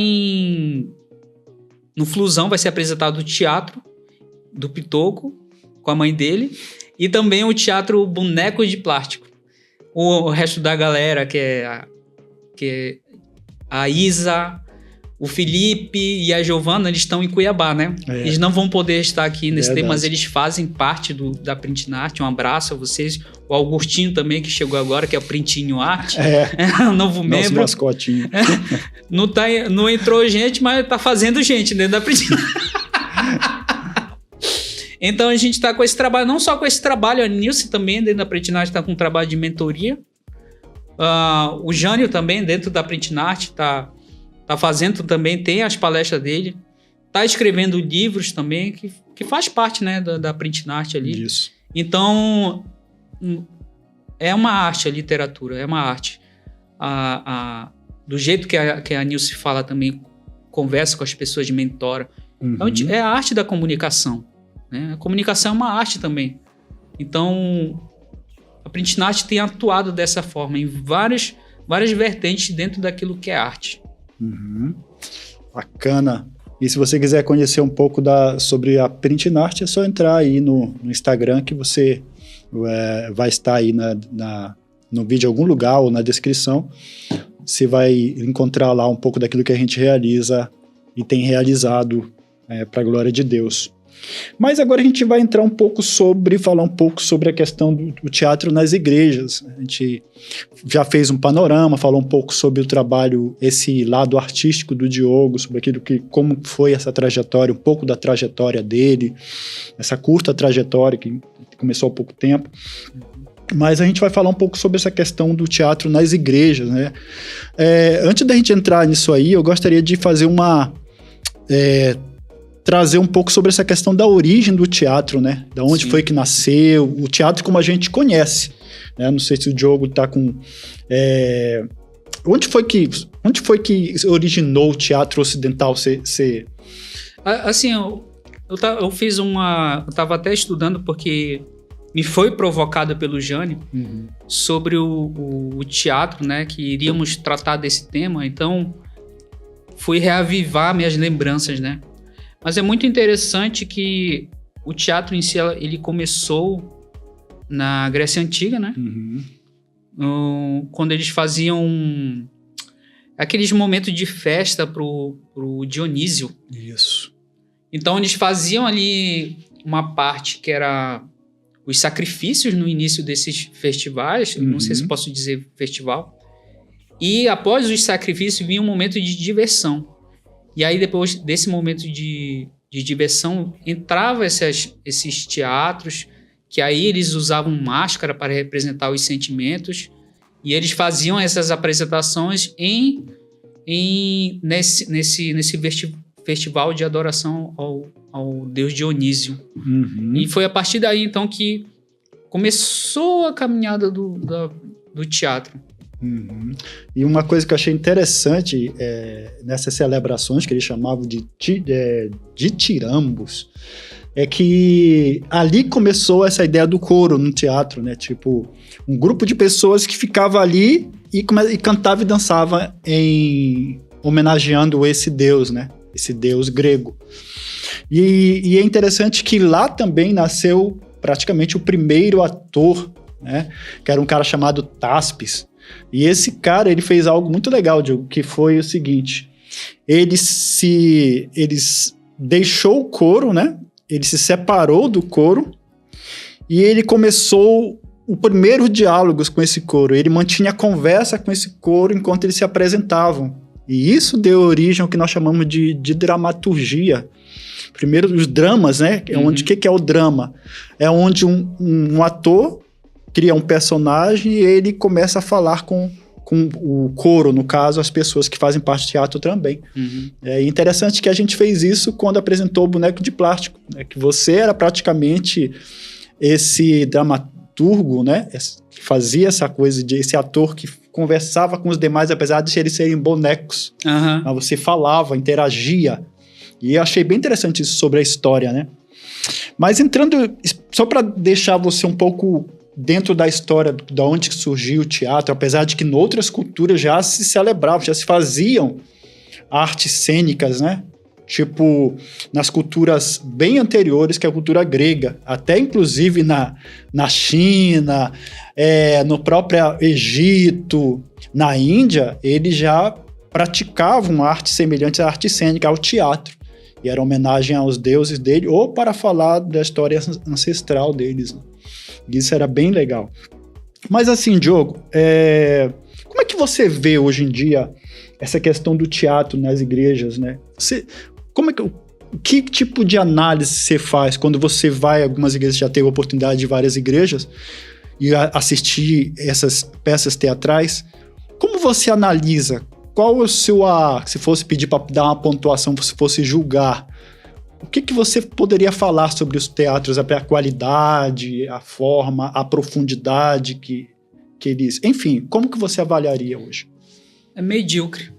[SPEAKER 1] no Flusão vai ser apresentado o teatro do Pitoco com a mãe dele, e também o teatro Bonecos de Plástico. O resto da galera, que é a Isa, o Felipe e a Giovana, eles estão em Cuiabá, né? Eles não vão poder estar aqui nesse tema, mas eles fazem parte da Printnart. Um abraço a vocês. O Augustinho também, que chegou agora, que é o Printinho Arte. Um novo membro.
[SPEAKER 2] Nosso mascotinho.
[SPEAKER 1] Não entrou gente, mas tá fazendo gente dentro da Printnart. Então a gente está com esse trabalho, não só com esse trabalho, a Nilce também dentro da Printnart está com um trabalho de mentoria. O Jânio também dentro da Printnart está fazendo também, tem as palestras dele, está escrevendo livros também, que faz parte, né, da Printnart ali.
[SPEAKER 2] Isso.
[SPEAKER 1] Então, é uma arte a literatura, é uma arte. Do jeito que a Nilce fala também, conversa com as pessoas de mentora. Então, é a arte da comunicação. Né? A comunicação é uma arte também. Então, a Printnart tem atuado dessa forma em várias vertentes dentro daquilo que é arte.
[SPEAKER 2] Bacana. E se você quiser conhecer um pouco sobre a Printnart, é só entrar aí no Instagram, que você vai estar aí no vídeo em algum lugar ou na descrição. Você vai encontrar lá um pouco daquilo que a gente realiza e tem realizado para a glória de Deus. Mas agora a gente vai entrar falar um pouco sobre a questão do teatro nas igrejas. A gente já fez um panorama, falou um pouco sobre o trabalho, esse lado artístico do Diogo, sobre como foi essa trajetória, um pouco da trajetória dele, essa curta trajetória que começou há pouco tempo. Mas a gente vai falar um pouco sobre essa questão do teatro nas igrejas, né? Antes da gente entrar nisso aí, eu gostaria de fazer trazer um pouco sobre essa questão da origem do teatro, né? Da onde foi que nasceu, o teatro como a gente conhece, né? Não sei se o Diogo tá com... Onde foi que originou o teatro ocidental?
[SPEAKER 1] Assim, eu fiz eu tava até estudando porque me foi provocado pelo Jânio sobre o teatro, né? Que iríamos tratar desse tema, então fui reavivar minhas lembranças, né? Mas é muito interessante que o teatro em si, ele começou na Grécia Antiga, né? Quando eles faziam aqueles momentos de festa pro Dionísio.
[SPEAKER 2] Isso.
[SPEAKER 1] Então, eles faziam ali uma parte que era os sacrifícios no início desses festivais, não sei se posso dizer festival, e após os sacrifícios vinha um momento de diversão. E aí, depois desse momento de diversão, entrava esses teatros, que aí eles usavam máscara para representar os sentimentos, e eles faziam essas apresentações nesse festival de adoração ao deus Dionísio. E foi a partir daí, então, que começou a caminhada do teatro.
[SPEAKER 2] E uma coisa que eu achei interessante nessas celebrações, que eles chamavam de tirambos, é que ali começou essa ideia do coro no teatro, né? Tipo, um grupo de pessoas que ficava ali e cantava e dançava homenageando esse deus, né? Esse deus grego. E é interessante que lá também nasceu praticamente o primeiro ator, né? Que era um cara chamado Táspes. E esse cara, ele fez algo muito legal, Diogo, que foi o seguinte: ele deixou o coro, né? Ele se separou do coro e ele começou o primeiro diálogos com esse coro. Ele mantinha conversa com esse coro enquanto eles se apresentavam. E isso deu origem ao que nós chamamos de dramaturgia. Primeiro, os dramas, né? O que é o drama? É onde um ator cria um personagem e ele começa a falar com o coro, no caso, as pessoas que fazem parte do teatro também. É interessante que a gente fez isso quando apresentou o Boneco de Plástico, né? Que você era praticamente esse dramaturgo, né? Que fazia essa coisa esse ator que conversava com os demais, apesar de eles serem bonecos. Mas você falava, interagia. E eu achei bem interessante isso sobre a história, né? Mas entrando, só para deixar você um pouco dentro da história de onde surgiu o teatro, apesar de que em outras culturas já se celebravam, já se faziam artes cênicas, né? Tipo, nas culturas bem anteriores, que é a cultura grega, até inclusive na China, no próprio Egito, na Índia, eles já praticavam arte semelhante à arte cênica, ao teatro, e era homenagem aos deuses dele, ou para falar da história ancestral deles, né? Isso era bem legal. Mas assim, Diogo, como é que você vê hoje em dia essa questão do teatro nas igrejas, né? Que tipo de análise você faz quando você vai a algumas igrejas? Já teve a oportunidade de várias igrejas e assistir essas peças teatrais. Como você analisa? Qual é o seu... se fosse pedir para dar uma pontuação, se fosse julgar, o que você poderia falar sobre os teatros? A qualidade, a forma, a profundidade que eles... Enfim, como que você avaliaria hoje?
[SPEAKER 1] É medíocre.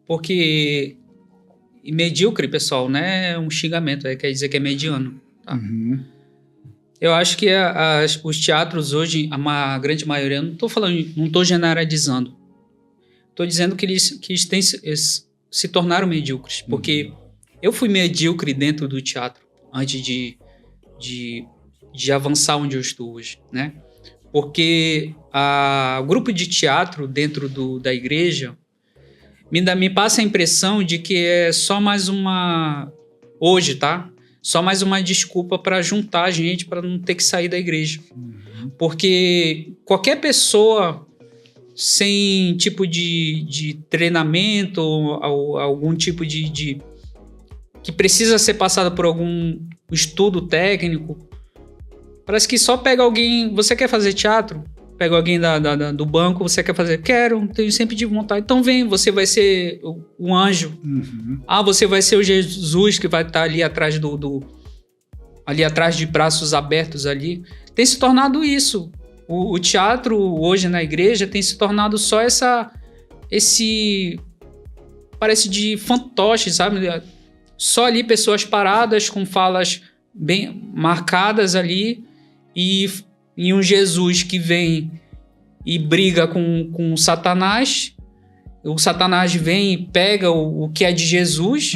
[SPEAKER 1] Porque medíocre, pessoal, não é um xingamento, quer dizer que é mediano. Tá? Eu acho que os teatros hoje, a grande maioria, não estou generalizando. Estou dizendo que eles se tornaram medíocres, porque eu fui medíocre dentro do teatro antes de avançar onde eu estou hoje, né? Porque o grupo de teatro dentro da igreja me passa a impressão de que é só mais uma... Hoje, tá? Só mais uma desculpa para juntar a gente para não ter que sair da igreja. Porque qualquer pessoa sem tipo de treinamento ou algum tipo de que precisa ser passada por algum estudo técnico, parece que só pega alguém... Você quer fazer teatro? Pega alguém do banco, você quer fazer? Quero, tenho sempre de vontade. Então vem, você vai ser um anjo. Você vai ser o Jesus que vai estar ali atrás ali atrás de braços abertos ali. Tem se tornado isso. O teatro hoje na igreja tem se tornado só esse... Parece de fantoche, sabe? Só ali pessoas paradas com falas bem marcadas ali e um Jesus que vem e briga com Satanás. O Satanás vem e pega o que é de Jesus.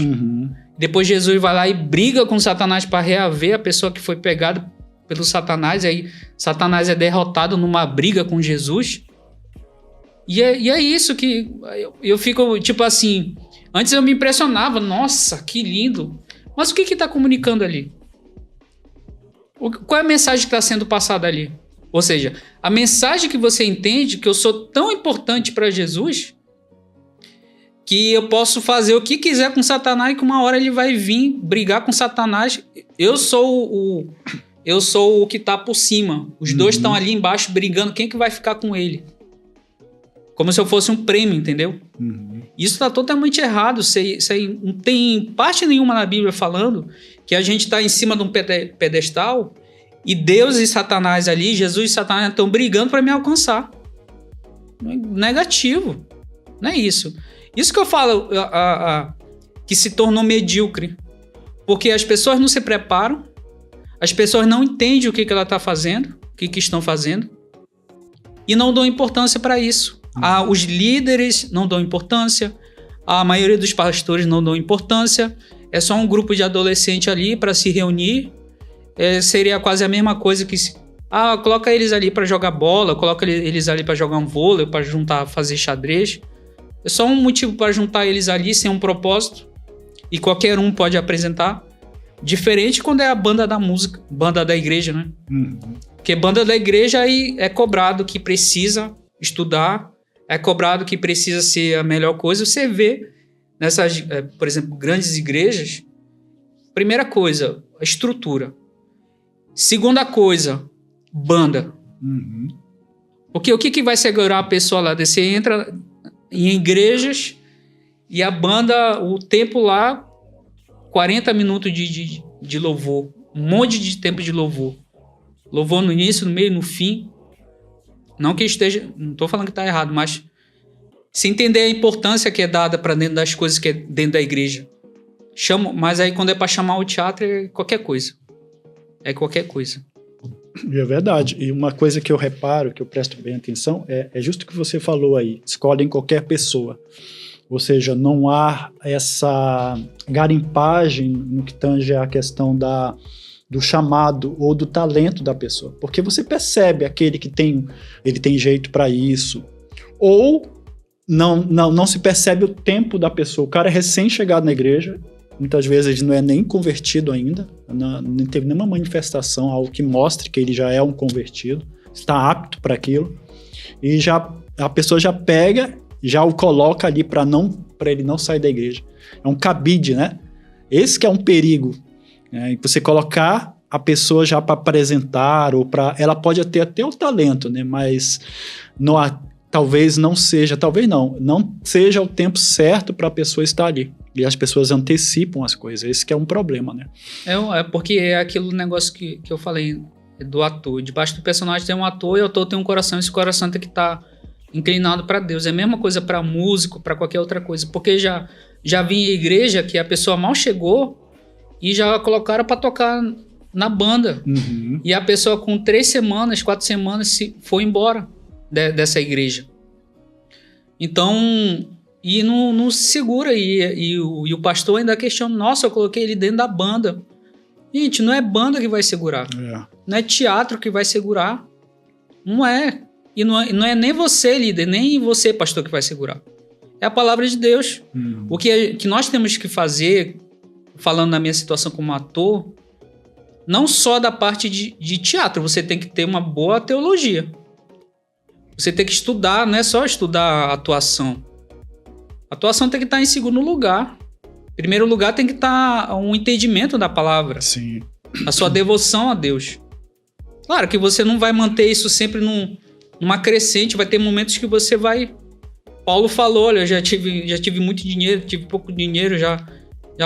[SPEAKER 1] Depois Jesus vai lá e briga com Satanás para reaver a pessoa que foi pegada pelo Satanás. Aí Satanás é derrotado numa briga com Jesus. E é isso que eu fico tipo assim... Antes eu me impressionava, nossa, que lindo. Mas o que está comunicando ali? Qual é a mensagem que está sendo passada ali? Ou seja, a mensagem que você entende que eu sou tão importante para Jesus que eu posso fazer o que quiser com Satanás e que uma hora ele vai vir brigar com Satanás. Eu sou o que tá por cima. Os dois estão ali embaixo brigando. Quem que vai ficar com ele? Como se eu fosse um prêmio, entendeu? Isso tá totalmente errado. Isso aí não tem parte nenhuma na Bíblia falando que a gente tá em cima de um pedestal e Deus e Satanás ali, Jesus e Satanás estão brigando para me alcançar. Negativo. Não é isso. Isso que eu falo que se tornou medíocre. Porque as pessoas não se preparam, as pessoas não entendem o que ela está fazendo, o que estão fazendo, e não dão importância para isso. Os líderes não dão importância, a maioria dos pastores não dão importância, é só um grupo de adolescentes ali para se reunir, seria quase a mesma coisa que coloca eles ali para jogar bola, coloca eles ali para jogar um vôlei, para juntar, fazer xadrez. É só um motivo para juntar eles ali sem um propósito, e qualquer um pode apresentar. Diferente quando é a banda da música, banda da igreja, né? Porque banda da igreja aí é cobrado que precisa estudar, é cobrado que precisa ser a melhor coisa. Você vê nessas, por exemplo, grandes igrejas, primeira coisa, a estrutura. Segunda coisa, banda. Porque o que vai segurar a pessoa lá? Você entra em igrejas e a banda, o tempo lá, 40 minutos de louvor, um monte de tempo de louvor. Louvor no início, no meio, no fim. Não que esteja, não estou falando que está errado, mas se entender a importância que é dada para dentro das coisas que é dentro da igreja. Mas aí quando é para chamar o teatro é qualquer coisa. É qualquer coisa.
[SPEAKER 2] É verdade. E uma coisa que eu reparo, que eu presto bem atenção, é justo o que você falou aí. Escolhem qualquer pessoa. Ou seja, não há essa garimpagem no que tange a questão do chamado ou do talento da pessoa. Porque você percebe aquele que ele tem jeito para isso. Ou não se percebe o tempo da pessoa. O cara é recém-chegado na igreja, muitas vezes ele não é nem convertido ainda, não teve nenhuma manifestação, algo que mostre que ele já é um convertido, está apto para aquilo. E a pessoa já pega, já o coloca ali para ele não sair da igreja. É um cabide, né? Esse que é um perigo. Você colocar a pessoa já para apresentar, ela pode ter até o talento, né? Mas talvez não seja o tempo certo para a pessoa estar ali. E as pessoas antecipam as coisas. Esse que é um problema, né?
[SPEAKER 1] É porque é aquele negócio que eu falei do ator. Debaixo do personagem tem um ator e o ator tem um coração. Esse coração tem que estar inclinado para Deus. É a mesma coisa para músico, para qualquer outra coisa. Porque já vi em igreja que a pessoa mal chegou e já colocaram para tocar na banda. E a pessoa com 3 semanas, 4 semanas foi embora dessa igreja. Então, e não se segura. E o pastor ainda questiona: nossa, eu coloquei ele dentro da banda. Gente, não é banda que vai segurar. Não é teatro que vai segurar. Não é. E não é nem você, líder, nem você, pastor, que vai segurar. É a palavra de Deus. O que nós temos que fazer, falando na minha situação como ator, não só da parte de teatro, você tem que ter uma boa teologia. Você tem que estudar, não é só estudar a atuação. A atuação tem que estar em segundo lugar. Em primeiro lugar tem que estar um entendimento da palavra.
[SPEAKER 2] Sim.
[SPEAKER 1] A sua devoção a Deus. Claro que você não vai manter isso sempre numa crescente, vai ter momentos que você vai... Paulo falou, olha, eu já tive muito dinheiro, tive pouco dinheiro, já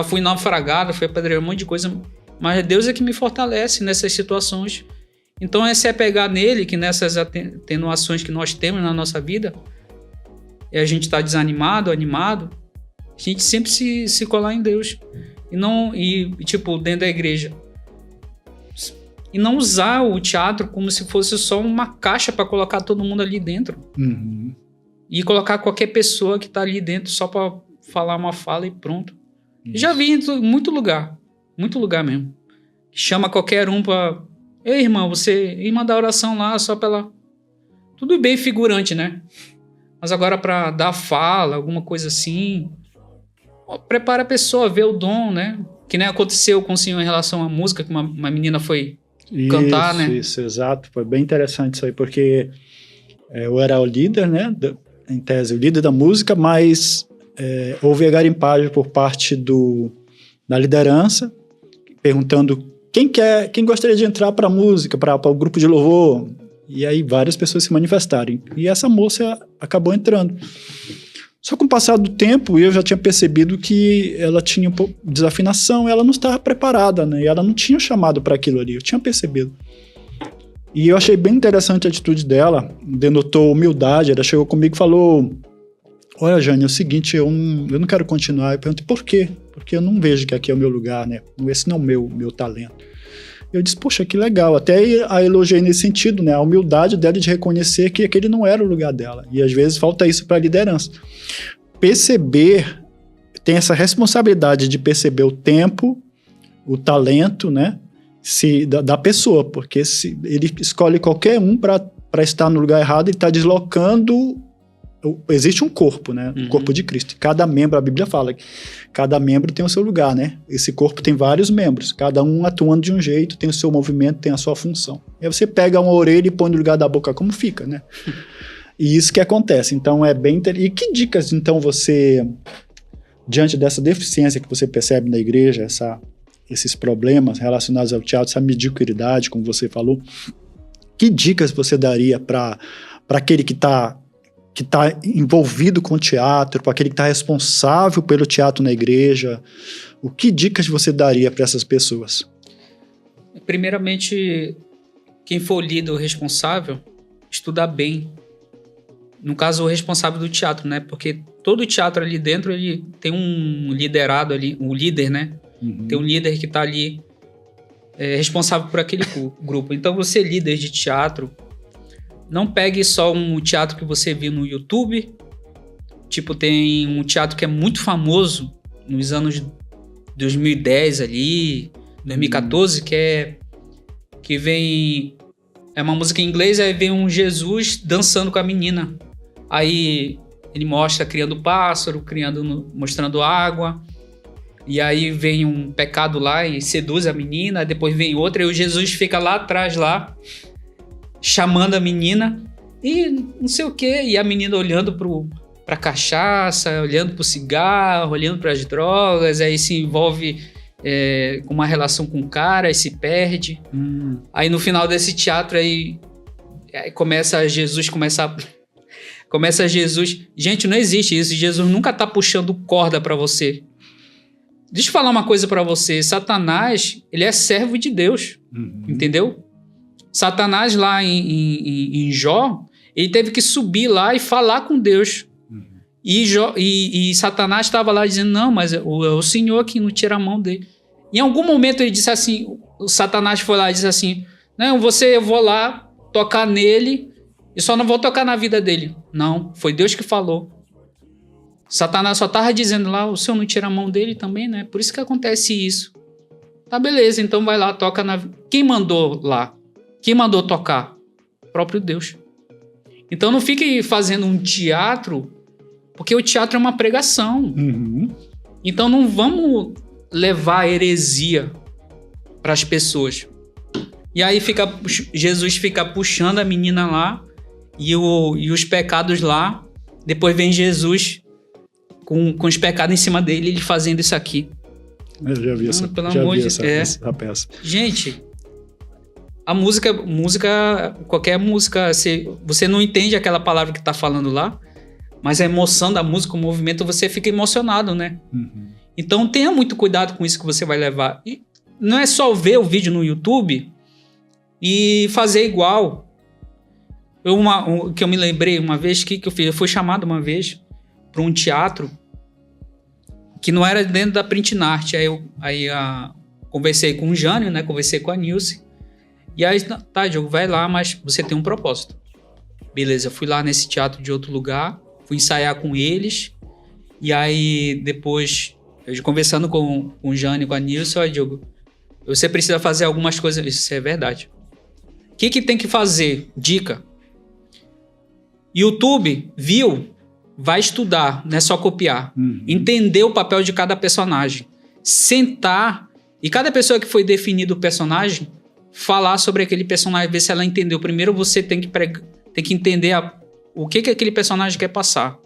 [SPEAKER 1] fui naufragado, fui apedrejado, um monte de coisa, mas Deus é que me fortalece nessas situações. Então é se apegar nele, que nessas atenuações que nós temos na nossa vida, e a gente está desanimado, animado, a gente sempre se colar em Deus. Tipo, dentro da igreja. E não usar o teatro como se fosse só uma caixa para colocar todo mundo ali dentro. E colocar qualquer pessoa que está ali dentro só para falar uma fala e pronto. Já vi em muito lugar mesmo. Chama qualquer um para... Ei, irmão, você ir mandar oração lá só pela... Tudo bem figurante, né? Mas agora para dar fala, alguma coisa assim... Prepara a pessoa, vê o dom, né? Que nem aconteceu com o senhor em relação à música, que uma menina foi cantar, né?
[SPEAKER 2] Isso, exato. Foi bem interessante isso aí, porque eu era o líder, né? Em tese, o líder da música, mas houve a garimpagem por parte da liderança, perguntando quem gostaria de entrar para a música, para o grupo de louvor. E aí várias pessoas se manifestaram. E essa moça acabou entrando. Só com o passar do tempo, eu já tinha percebido que ela tinha um pouco de desafinação, ela não estava preparada, né? E ela não tinha chamado para aquilo ali, eu tinha percebido. E eu achei bem interessante a atitude dela, denotou humildade. Ela chegou comigo e falou: olha, Jane, é o seguinte, eu não quero continuar. Eu perguntei, por quê? Porque eu não vejo que aqui é o meu lugar, né? Esse não é o meu talento. Eu disse, poxa, que legal. Até a elogiei nesse sentido, né? A humildade dela de reconhecer que aquele não era o lugar dela. E às vezes falta isso para a liderança. Perceber, tem essa responsabilidade de perceber o tempo, o talento, né? Da pessoa, porque se ele escolhe qualquer um para estar no lugar errado, ele está deslocando. Existe um corpo, né? O corpo de Cristo. Cada membro, a Bíblia fala que cada membro tem o seu lugar, né? Esse corpo tem vários membros, cada um atuando de um jeito, tem o seu movimento, tem a sua função. E aí você pega uma orelha e põe no lugar da boca, como fica, né? E isso que acontece. Então é bem interessante. E que dicas, então, você, diante dessa deficiência que você percebe na igreja, esses problemas relacionados ao teatro, essa mediocridade, como você falou, que dicas você daria para aquele que está envolvido com o teatro, para aquele que está responsável pelo teatro na igreja? O que dicas você daria para essas pessoas?
[SPEAKER 1] Primeiramente, quem for o líder, o responsável, estudar bem. No caso, o responsável do teatro, né? Porque todo teatro ali dentro, ele tem um liderado ali, um líder, né? Tem um líder que está ali responsável por aquele grupo. Então, você é líder de teatro, não pegue só um teatro que você viu no YouTube. Tipo, tem um teatro que é muito famoso nos anos 2010 ali, 2014, que vem... É uma música em inglês, aí vem um Jesus dançando com a menina. Aí ele mostra criando pássaro, mostrando água. E aí vem um pecado lá e seduz a menina. Depois vem outra e o Jesus fica lá atrás, lá, chamando a menina e não sei o quê. E a menina olhando pra cachaça, olhando pro cigarro, olhando pras drogas. Aí se envolve com uma relação com o cara e se perde. Aí no final desse teatro aí começa Jesus. Gente, não existe isso. Jesus nunca tá puxando corda pra você. Deixa eu falar uma coisa pra você. Satanás, ele é servo de Deus. Entendeu? Satanás lá em Jó, ele teve que subir lá e falar com Deus. E Satanás estava lá dizendo, não, mas é o Senhor que não tira a mão dele. Em algum momento ele disse assim, o Satanás foi lá e disse assim, não, eu vou lá tocar nele e só não vou tocar na vida dele. Não, foi Deus que falou. Satanás só estava dizendo lá, o Senhor não tira a mão dele também, né? Por isso que acontece isso. Tá, beleza, então vai lá, toca na... Quem mandou lá? Quem mandou tocar? O próprio Deus. Então não fique fazendo um teatro, porque o teatro é uma pregação. Então não vamos levar heresia para as pessoas. E aí Jesus fica puxando a menina lá e os pecados lá. Depois vem Jesus com os pecados em cima dele, ele fazendo isso aqui.
[SPEAKER 2] Eu já vi essa peça.
[SPEAKER 1] Gente, a música, qualquer música, você não entende aquela palavra que está falando lá, mas a emoção da música, o movimento, você fica emocionado, né? Então tenha muito cuidado com isso que você vai levar. E não é só ver o vídeo no YouTube e fazer igual. Que eu me lembrei uma vez, que eu fiz? Eu fui chamado uma vez para um teatro que não era dentro da Print Art. Aí conversei com o Jânio, né? Conversei com a Nilce. E aí, tá, Diogo, vai lá, mas você tem um propósito. Beleza, eu fui lá nesse teatro de outro lugar, fui ensaiar com eles. E aí, depois, eu conversando com o Jânio e com a Nilce, ó, Diogo, você precisa fazer algumas coisas. Isso é verdade. O que tem que fazer? Dica. YouTube, viu? Vai estudar, não é só copiar. Entender o papel de cada personagem. Sentar, e cada pessoa que foi definido o personagem, falar sobre aquele personagem, ver se ela entendeu. Primeiro você tem que entender o que aquele personagem quer passar.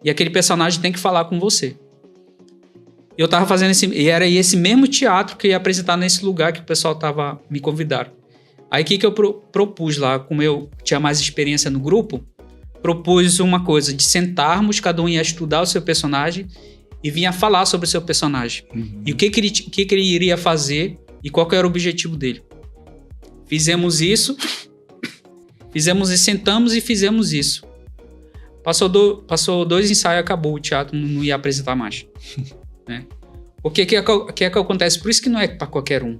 [SPEAKER 1] E aquele personagem tem que falar com você. Eu tava fazendo e era esse mesmo teatro que eu ia apresentar nesse lugar que o pessoal tava me convidando. Aí o que eu propus lá, como eu tinha mais experiência no grupo, propus uma coisa, de sentarmos, cada um ia estudar o seu personagem e vinha falar sobre o seu personagem. Uhum. E o que ele iria fazer e qual que era o objetivo dele. Fizemos isso, sentamos e fizemos isso. Passou 2 ensaios, acabou o teatro, não ia apresentar mais. Né? O que acontece? Por isso que não é para qualquer um.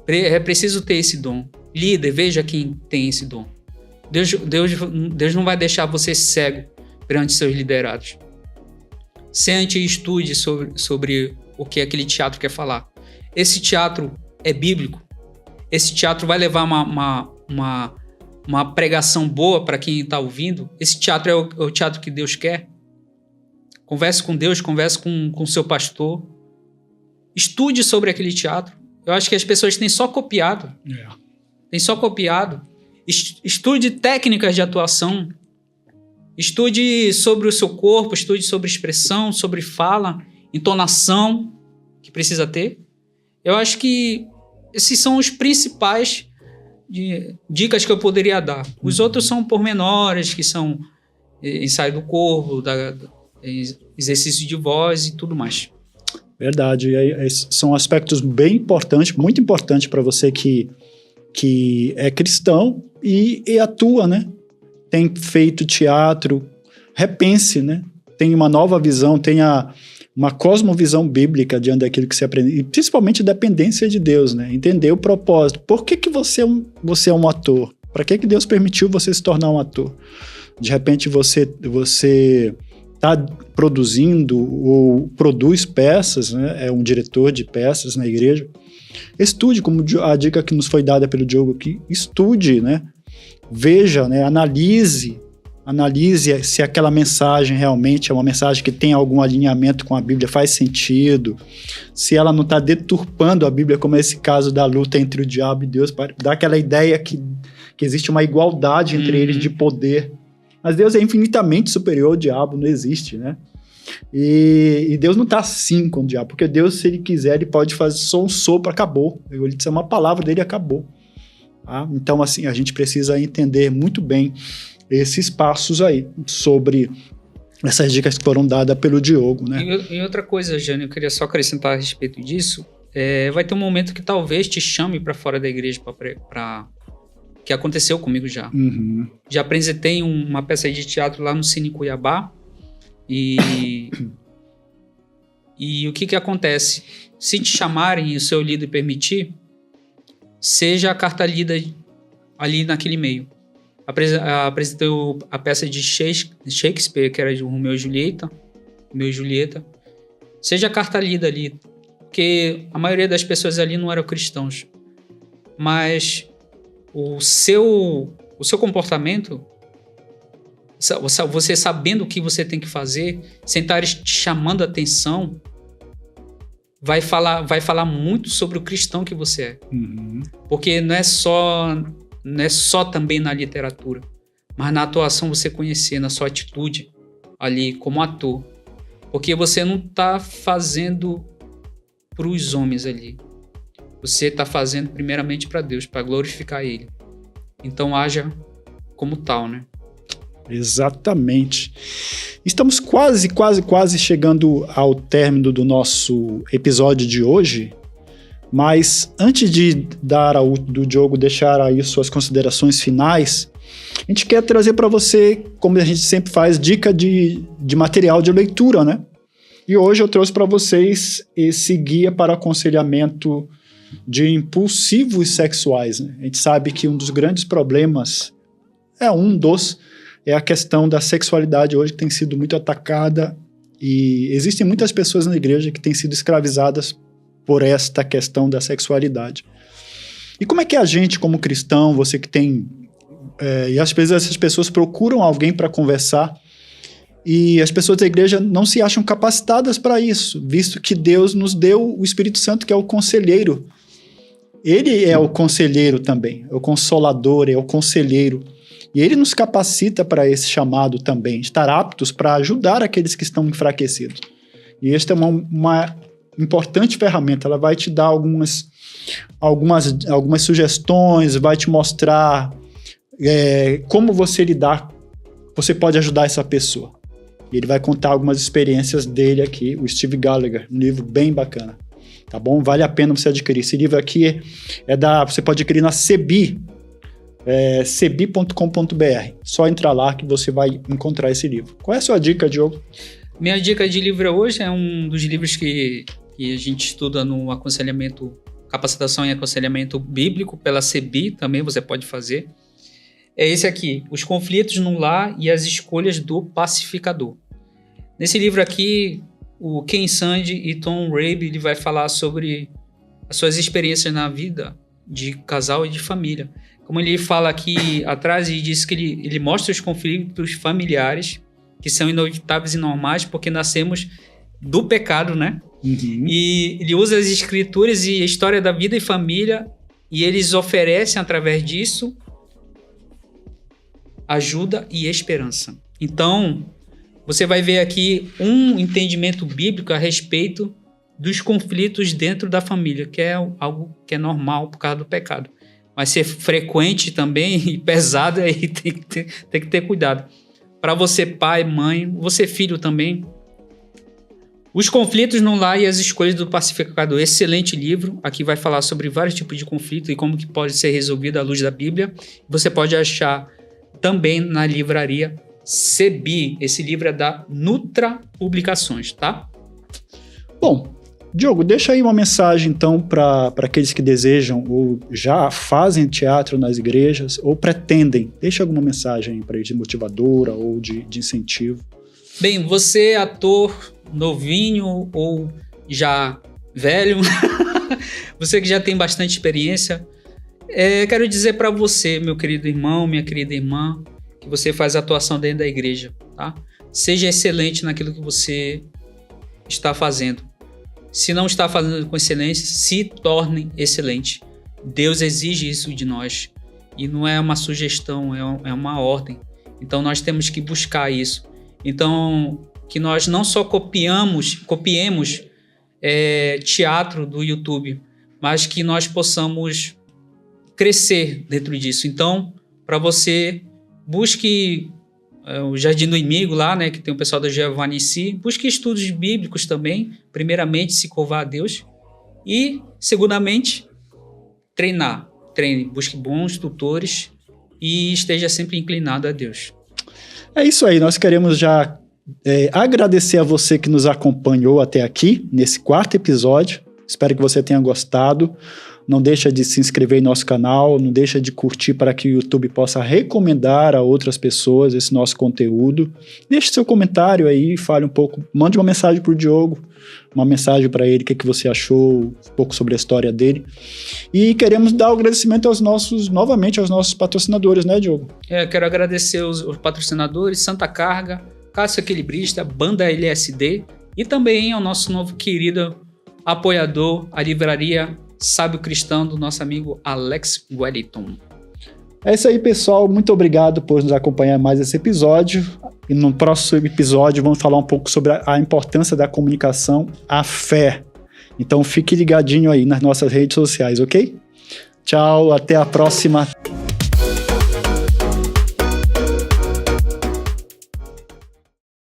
[SPEAKER 1] É preciso ter esse dom. Líder, veja quem tem esse dom. Deus não vai deixar você cego perante seus liderados. Sente e estude sobre o que aquele teatro quer falar. Esse teatro é bíblico. Esse teatro vai levar uma pregação boa para quem está ouvindo. Esse teatro é o teatro que Deus quer. Converse com Deus, converse com o seu pastor. Estude sobre aquele teatro. Eu acho que as pessoas têm só copiado. Estude técnicas de atuação. Estude sobre o seu corpo, estude sobre expressão, sobre fala, entonação que precisa ter. Eu acho que esses são os principais dicas que eu poderia dar. Os outros são pormenores, que são ensaio do corpo, exercício de voz e tudo mais.
[SPEAKER 2] Verdade. São aspectos bem importantes, muito importantes para você que é cristão e atua, né? Tem feito teatro, repense, né? Tem uma nova visão, tenha uma cosmovisão bíblica diante daquilo que você aprende, e principalmente dependência de Deus, né? Entender o propósito. Por que você é um ator? Para que Deus permitiu você se tornar um ator? De repente você está produzindo ou produz peças, né? É um diretor de peças na igreja. Estude, como a dica que nos foi dada pelo Diogo aqui, estude, né? Veja, né? Analise se aquela mensagem realmente é uma mensagem que tem algum alinhamento com a Bíblia, faz sentido, se ela não está deturpando a Bíblia, como é esse caso da luta entre o diabo e Deus, dá aquela ideia que existe uma igualdade entre eles de poder. Mas Deus é infinitamente superior ao diabo, não existe, né? E Deus não está assim com o diabo, porque Deus, se ele quiser, ele pode fazer só um sopro, acabou. Ele disse uma palavra dele, acabou. Tá? Então, assim, a gente precisa entender muito bem esses passos aí, sobre essas dicas que foram dadas pelo Diogo, né?
[SPEAKER 1] E outra coisa, Jânio, eu queria só acrescentar a respeito disso, vai ter um momento que talvez te chame para fora da igreja, que aconteceu comigo já. Uhum. Já apresentei uma peça de teatro lá no Cine Cuiabá, e o que acontece? Se te chamarem e o seu líder permitir, seja a carta lida ali naquele meio. Apresentei a peça de Shakespeare, que era de Romeu e Julieta. Seja a carta lida ali, porque a maioria das pessoas ali não eram cristãos. Mas o seu comportamento, você sabendo o que você tem que fazer, sem estar te chamando a atenção, vai falar muito sobre o cristão que você é. Uhum. Porque não é só também na literatura, mas na atuação você conhecer, na sua atitude ali como ator. Porque você não está fazendo para os homens ali. Você está fazendo primeiramente para Deus, para glorificar Ele. Então haja como tal, né?
[SPEAKER 2] Exatamente. Estamos quase chegando ao término do nosso episódio de hoje. Mas antes de do Diogo deixar aí suas considerações finais, a gente quer trazer para você, como a gente sempre faz, dica de material de leitura, né? E hoje eu trouxe para vocês esse guia para aconselhamento de impulsivos sexuais, né? A gente sabe que um dos grandes problemas é a questão da sexualidade hoje, que tem sido muito atacada, e existem muitas pessoas na igreja que têm sido escravizadas por esta questão da sexualidade. E como é que a gente, como cristão, você que tem... e às vezes essas pessoas procuram alguém para conversar, e as pessoas da igreja não se acham capacitadas para isso, visto que Deus nos deu o Espírito Santo, que é o conselheiro, Ele é o conselheiro também, é o consolador, é o conselheiro. E ele nos capacita para esse chamado também, estar aptos para ajudar aqueles que estão enfraquecidos. E esta é uma importante ferramenta, ela vai te dar algumas sugestões, vai te mostrar como você lidar, você pode ajudar essa pessoa. E ele vai contar algumas experiências dele aqui, o Steve Gallagher, um livro bem bacana. Tá bom? Vale a pena você adquirir. Esse livro aqui você pode adquirir na Sebi, sebi.com.br. Só entrar lá que você vai encontrar esse livro. Qual é a sua dica, Diogo?
[SPEAKER 1] Minha dica de livro hoje é um dos livros que a gente estuda no aconselhamento, capacitação em aconselhamento bíblico pela Sebi, também você pode fazer. É esse aqui, Os Conflitos no Lar e as Escolhas do Pacificador. Nesse livro aqui, o Ken Sande e Tom Rabe, ele vai falar sobre as suas experiências na vida de casal e de família. Como ele fala aqui atrás, ele diz que ele mostra os conflitos familiares, que são inevitáveis e normais, porque nascemos do pecado, né?
[SPEAKER 2] Uhum.
[SPEAKER 1] E ele usa as escrituras e a história da vida e família, e eles oferecem, através disso, ajuda e esperança. Então, você vai ver aqui um entendimento bíblico a respeito dos conflitos dentro da família, que é algo que é normal por causa do pecado. Mas ser frequente também e pesado, aí tem que ter cuidado. Para você, pai, mãe, você, filho também. Os Conflitos no Lar e as Escolhas do Pacificador. Excelente livro. Aqui vai falar sobre vários tipos de conflito e como que pode ser resolvido à luz da Bíblia. Você pode achar também na livraria Sebi. Esse livro é da Nutra Publicações, tá?
[SPEAKER 2] Bom, Diogo, deixa aí uma mensagem então para aqueles que desejam ou já fazem teatro nas igrejas ou pretendem. Deixa alguma mensagem para eles de motivadora ou de incentivo.
[SPEAKER 1] Bem, você ator novinho ou já velho, você que já tem bastante experiência, quero dizer para você, meu querido irmão, minha querida irmã, que você faz atuação dentro da igreja, tá? Seja excelente naquilo que você está fazendo. Se não está fazendo com excelência, se torne excelente. Deus exige isso de nós. E não é uma sugestão, é uma ordem. Então nós temos que buscar isso. Então, que nós não só copiemos teatro do YouTube, mas que nós possamos crescer dentro disso. Então, para você, busque o Jardim do Inimigo lá, né, que tem o pessoal da Giovanni Si. Busque estudos bíblicos também. Primeiramente, se curvar a Deus. E, segundamente, treine. Busque bons tutores e esteja sempre inclinado a Deus.
[SPEAKER 2] É isso aí. Nós queremos já agradecer a você que nos acompanhou até aqui, nesse 4º episódio. Espero que você tenha gostado. Não deixa de se inscrever em nosso canal, não deixa de curtir para que o YouTube possa recomendar a outras pessoas esse nosso conteúdo. Deixe seu comentário aí, fale um pouco, mande uma mensagem para o Diogo, uma mensagem para ele, o que você achou, um pouco sobre a história dele. E queremos dar o agradecimento novamente aos nossos patrocinadores, né, Diogo?
[SPEAKER 1] Quero agradecer os patrocinadores, Santa Carga, Cássio Equilibrista, Banda LSD e também ao nosso novo querido apoiador, a livraria Sábio Cristão, do nosso amigo Alex Wellington.
[SPEAKER 2] É isso aí, pessoal. Muito obrigado por nos acompanhar mais esse episódio. E no próximo episódio vamos falar um pouco sobre a importância da comunicação, a fé. Então fique ligadinho aí nas nossas redes sociais, ok? Tchau, até a próxima.